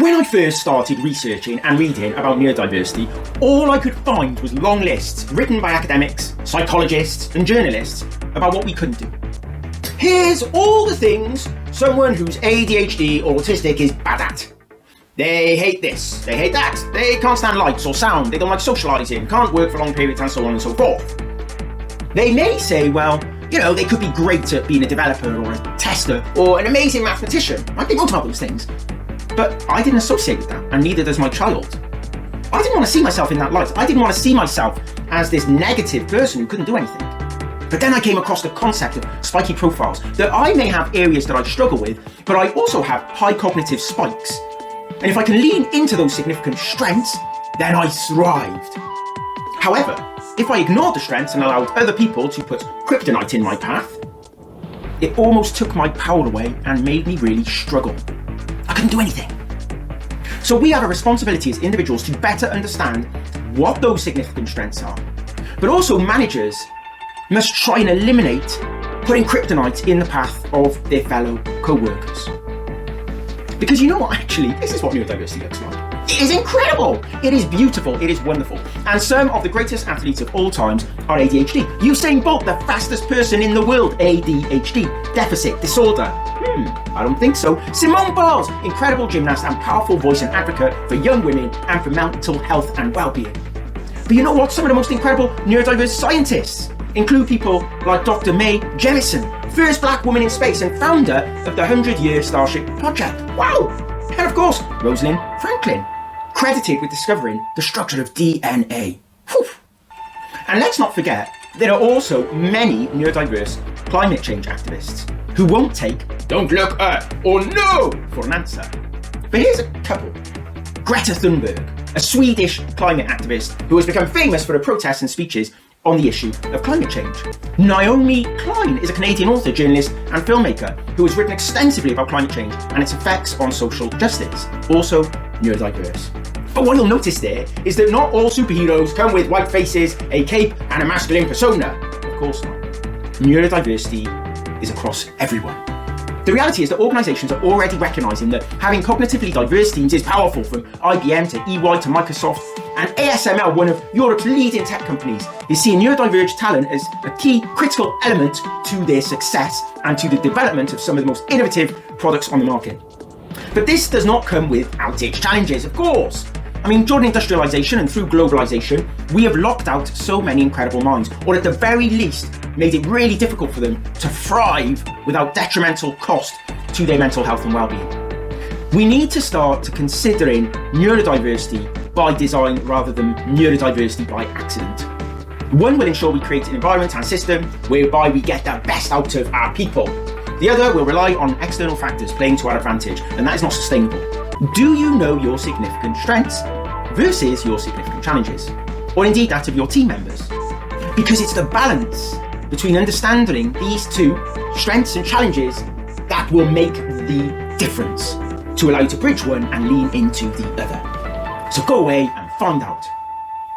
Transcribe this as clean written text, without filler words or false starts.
When I first started researching and reading about neurodiversity, all I could find was long lists written by academics, psychologists and journalists about what we couldn't do. Here's all the things someone who's ADHD or autistic is bad at. They hate this, they hate that, they can't stand lights or sound, they don't like socialising, can't work for long periods and so on and so forth. They may say, well, they could be great at being a developer or a tester or an amazing mathematician. I think both of those things. But I didn't associate with that, and neither does my child. I didn't want to see myself in that light. I didn't want to see myself as this negative person who couldn't do anything. But then I came across the concept of spiky profiles, that I may have areas that I struggle with, but I also have high cognitive spikes. And if I can lean into those significant strengths, then I thrived. However, if I ignored the strengths and allowed other people to put kryptonite in my path, it almost took my power away and made me really struggle. I couldn't do anything. So we have a responsibility as individuals to better understand what those significant strengths are. But also managers must try and eliminate putting kryptonite in the path of their fellow co-workers. Because actually, this is what neurodiversity looks like. It is incredible, it is beautiful, it is wonderful. And some of the greatest athletes of all times are ADHD. Usain Bolt, the fastest person in the world, ADHD, deficit disorder. I don't think so. Simone Biles, incredible gymnast and powerful voice and advocate for young women and for mental health and well-being. But you know what? Some of the most incredible neurodiverse scientists include people like Dr. Mae Jemison, first black woman in space and founder of the 100-Year Starship Project. Wow! And of course, Rosalind Franklin, credited with discovering the structure of DNA. Whew. And let's not forget, there are also many neurodiverse climate change activists who won't take "don't look at" or "no" for an answer. But here's a couple. Greta Thunberg, a Swedish climate activist who has become famous for her protests and speeches on the issue of climate change. Naomi Klein is a Canadian author, journalist and filmmaker who has written extensively about climate change and its effects on social justice, also neurodiverse. But what you'll notice there is that not all superheroes come with white faces, a cape and a masculine persona. Of course not. Neurodiversity is across everyone. The reality is that organisations are already recognising that having cognitively diverse teams is powerful, from IBM to EY to Microsoft, and ASML, one of Europe's leading tech companies, is seeing neurodiverged talent as a key critical element to their success and to the development of some of the most innovative products on the market. But this does not come without its challenges, of course. During industrialisation and through globalisation, we have locked out so many incredible minds, or at the very least, made it really difficult for them to thrive without detrimental cost to their mental health and well-being. We need to start to considering neurodiversity by design rather than neurodiversity by accident. One will ensure we create an environment and system whereby we get the best out of our people. The other will rely on external factors playing to our advantage, and that is not sustainable. Do you know your significant strengths versus your significant challenges? Or indeed that of your team members? Because it's the balance between understanding these two strengths and challenges that will make the difference to allow you to bridge one and lean into the other. So go away and find out.